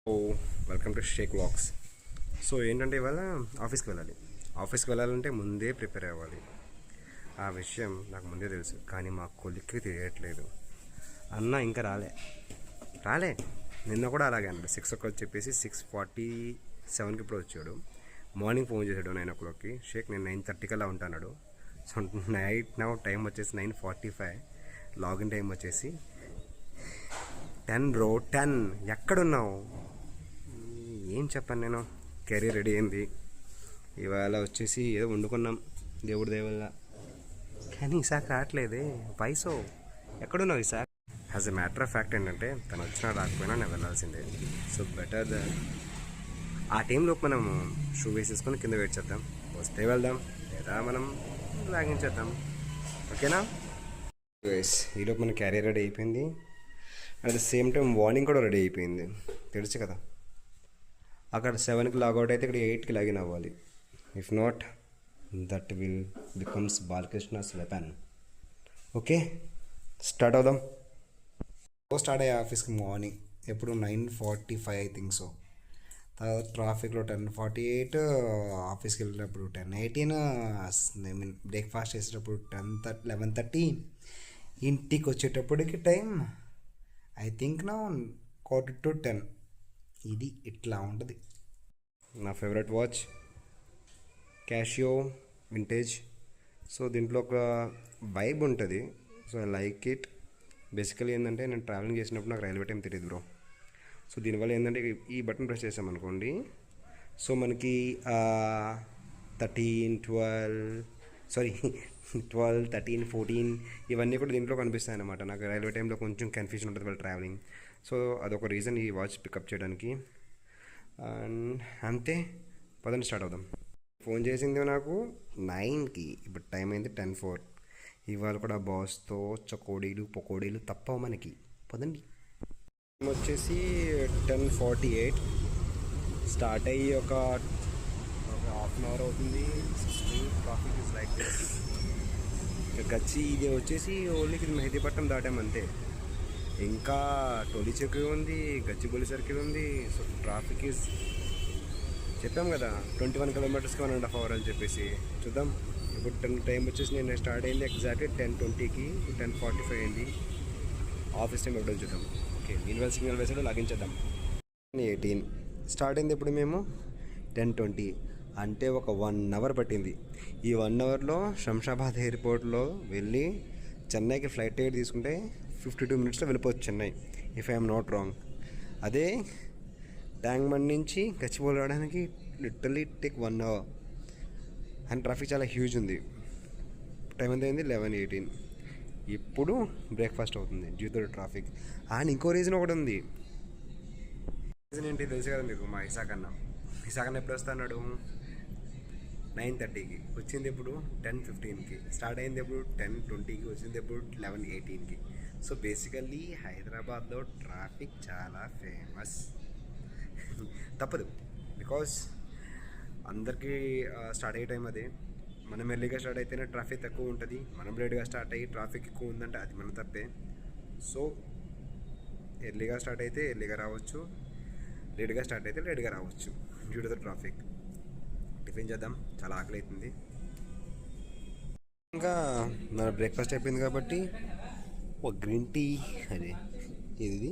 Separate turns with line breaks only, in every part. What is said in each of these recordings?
Oh welcome to Shaik vlogs. So ఏంటంటే ఇవాళ ఆఫీస్కి వెళ్ళాలంటే ముందే ప్రిపేర్ అవ్వాలి. ఆ విషయం నాకు ముందే తెలుసు, కానీ మా కొలిక్కి తెలియట్లేదు. అన్న ఇంకా రాలే. నిన్న కూడా అలాగే అన్నాడు. 6 o'clock చెప్పేసి 6:47కి ఇప్పుడు వచ్చాడు. మార్నింగ్ ఫోన్ చేశాడు 9 o'clockకి. షేక్ నేను 9:30 కల్లా ఉంటాడు. సో నైట్ నా టైం వచ్చేసి 9:45, లాగిన్ టైం వచ్చేసి 10 బ్రో 10. ఎక్కడున్నావు? ఏం చెప్పాను నేను. కెరీర్ రెడీ అయింది. ఇవాళ వచ్చేసి ఏదో వండుకున్నాం దేవుడి దయవల్ల, కానీ ఈసారి రావట్లేదే. పైసో ఎక్కడున్నావు ఈసారి? As a matter of fact ఏంటంటే తను వచ్చినా రాకపోయినా నేను వెళ్ళాల్సిందే. సో బెటర్ ఆ టైంలోపు మనం షూ వేసేసుకొని కింద వెయిట్ చేద్దాం. వస్తే వెళ్దాం, లేదా మనం లాగించేద్దాం. ఓకేనా? ఈలోపు మన క్యారియర్ రెడీ అయిపోయింది. At the same time warning కూడా రెడీ అయిపోయింది. తెలుసు కదా, అక్కడ 7కి లాగౌట్ అయితే ఇక్కడ 8కి లాగిన్ అవ్వాలి. If not, that will becomes Balakrishna's weapon. Okay, start అవుదాం. స్టార్ట్ అయ్యే ఆఫీస్కి మార్నింగ్ ఎప్పుడు 9:45 ఐ థింక్ సో. తర్వాత ట్రాఫిక్లో 10:48, ఆఫీస్కి వెళ్ళేటప్పుడు 10:18, ఐ మీన్ బ్రేక్ఫాస్ట్ చేసేటప్పుడు 11:30, ఇంటికి వచ్చేటప్పటికి టైం ఐ థింక్ నా 9:45. ఇది ఇట్లా ఉంటుంది. నా favourite watch cashew vintage. So దీంట్లో ఒక వైబ్ ఉంటుంది. So I like it. Basically ఏంటంటే నేను ట్రావెలింగ్ చేసినప్పుడు నాకు రైల్వే టైం తెలియదు బ్రో. సో దీనివల్ల ఏంటంటే ఈ బటన్ ప్రెస్ చేసామనుకోండి, సో మనకి 12, 13, 14 ఇవన్నీ కూడా దీంట్లో కనిపిస్తాయి అన్నమాట. నాకు రైల్వే టైంలో కొంచెం కన్ఫ్యూజన్ ఉంటుంది వాళ్ళ ట్రావెలింగ్. సో అదొక రీజన్ ఈ వాచ్ పికప్ చేయడానికి. అండ్ అంతే, పదండి స్టార్ట్ అవుదాం. ఫోన్ చేసింది నాకు 9కి, ఇప్పుడు టైం అయింది 10:04. ఇవాళ కూడా బాస్తో చకోడీలు పకోడీలు తప్ప మనకి. పదండి. వచ్చేసి 10:48 స్టార్ట్ అయ్యి ఒక హాఫ్ అన్ అవర్ అవుతుంది. Traffic is like this. గచ్చి ఇది వచ్చేసి ఓన్లీ మెహదీపట్నం దాటామంతే. ఇంకా టోలీ సర్కిల్ ఉంది, గచ్చిబౌలి సర్కిల్ ఉంది. సో ట్రాఫిక్ ఈజ్, చెప్పాం కదా 21 kilometers 1.5 hours అని చెప్పేసి. చూద్దాం. ఇప్పుడు 10 టైం వచ్చేసి నేను స్టార్ట్ అయింది ఎగ్జాక్ట్లీ 10:20కి, 10:45 అయింది. ఆఫీస్ టైం ఎప్పుడో చూద్దాం. ఓకే, మీన్వెల్ సిగ్నల్ వేసాడు, లాగించేద్దాం. 18 స్టార్ట్ అయింది. ఇప్పుడు మేము 10:20 అంటే ఒక 1 hour పట్టింది. ఈ 1 hourలో శంషాబాద్ ఎయిర్పోర్ట్లో వెళ్ళి చెన్నైకి ఫ్లైట్ టికెట్ తీసుకుంటే 52 minutesలో వెళ్ళిపోవచ్చు Chennai, if I'm not wrong. అదే ట్యాంక్ బండ్ నుంచి గచ్చిబౌలి రావడానికి literally take 1 hour. And traffic చాలా హ్యూజ్ ఉంది. టైం ఎంత అయింది? 11:18. ఇప్పుడు బ్రేక్ఫాస్ట్ అవుతుంది డ్యూ టు ట్రాఫిక్. అండ్ ఇంకో రీజన్ ఒకటి ఉంది. రీజన్ ఏంటి తెలుసు కదా మీకు? మా ఇసాకన్న ఎప్పుడు వస్తున్నాడు? 9:30కి వచ్చింది. ఇప్పుడు 10:15కి స్టార్ట్ అయింది. ఇప్పుడు 10:20కి వచ్చింది. ఇప్పుడు 11:18కి. సో బేసికల్లీ హైదరాబాద్లో ట్రాఫిక్ చాలా ఫేమస్. తప్పదు, బికాస్ అందరికీ స్టార్ట్ అయ్యే టైం అదే. మనం ఎర్లీగా స్టార్ట్ అయితేనే ట్రాఫిక్ తక్కువ ఉంటుంది. మనం లేట్గా స్టార్ట్ అయ్యి ట్రాఫిక్ ఎక్కువ ఉందంటే అది మన తప్పే. సో ఎర్లీగా స్టార్ట్ అయితే ఎర్లీగా రావచ్చు, లేట్గా స్టార్ట్ అయితే లేట్గా రావచ్చు due to the traffic. Tiffin చేద్దాం, చాలా ఆకలి అవుతుంది. ఇంకా మన బ్రేక్ఫాస్ట్ అయిపోయింది కాబట్టి ఒక గ్రీన్ టీ, అదే ఇది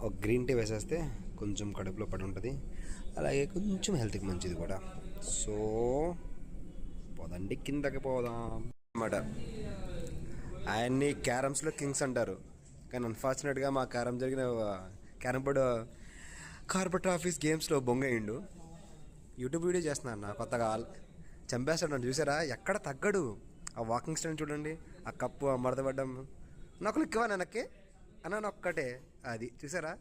ఒక గ్రీన్ టీ వేసేస్తే కొంచెం కడుపులో పడి ఉంటుంది, అలాగే కొంచెం హెల్త్కి మంచిది కూడా. సో పోదండి, కిందకి పోదాం అన్నమాట. ఆయన్ని క్యారమ్స్లో కింగ్స్ అంటారు, కానీ అన్ఫార్చునేట్గా మా క్యారమ్ బోర్డు కార్పొరేట్ ఆఫీస్ గేమ్స్లో బొంగయిండు. యూట్యూబ్ వీడియో చేస్తున్నాను నా కొత్తగా. చంపేస్తాడు, చూసారా? ఎక్కడ తగ్గడు. ఆ వాకింగ్ స్టైల్ చూడండి, ఆ కప్పు, ఆ మడతపడ్డం. నాకు లిక్కివా వెనక్కి అన్నాను ఒక్కటే. అది చూసారా?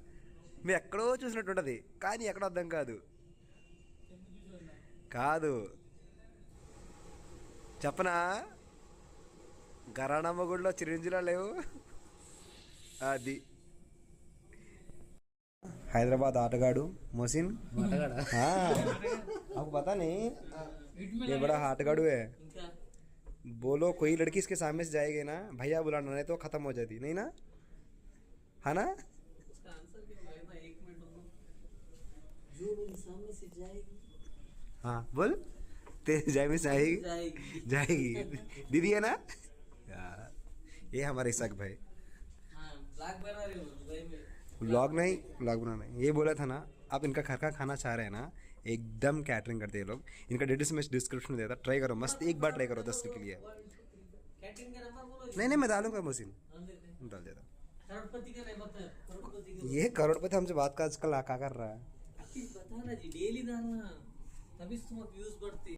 మీరు ఎక్కడో చూసినట్టు ఉంటుంది, కానీ ఎక్కడో అర్థం కాదు చెప్పనా? గరాణమ్మ గుడిలో చిరంజీలో లేవు. అది हैदराबाद आटगाड़ू मोहसिन आपको पता नहीं, ये बड़ा आटगाड़ू है. बोलो कोई लड़की इसके सामने से जाएगी ना, भैया बुलाना, नहीं तो खत्म हो जाती, नहीं ना, है ना?
जो मेरे सामने से जाएगी
हाँ बोल, तेरे जाए में से आएगी,
जाएगी।
जाएगी दीदी है ना। यार, ये हमारे इसाक भाई।
हाँ ब्लॉग बना रहे हो दुबई में।
व्लॉग नहीं, व्लॉग बनाना है। ये बोला था ना, आप इनका घर का खाना चाह रहे हैं ना, एकदम कैटरिंग करते हैं ये लोग। इनका डिटेल्स मैं डिस्क्रिप्शन में देता, ट्राई करो मस्त, एक बार ट्राई करो 10 के लिए।
कैटरिंग का नंबर बोलो।
नहीं नहीं, मैं डालूंगा मशीन,
हाँ, देते हैं।
डाल देता।
करोड़पति का नहीं बता, करोड़पति का
ये करोड़पति हमसे बात का आजकल क्या कर रहा है।
बता ना जी, डेली डालना तभी तुम्हारे व्यूज बढ़ते।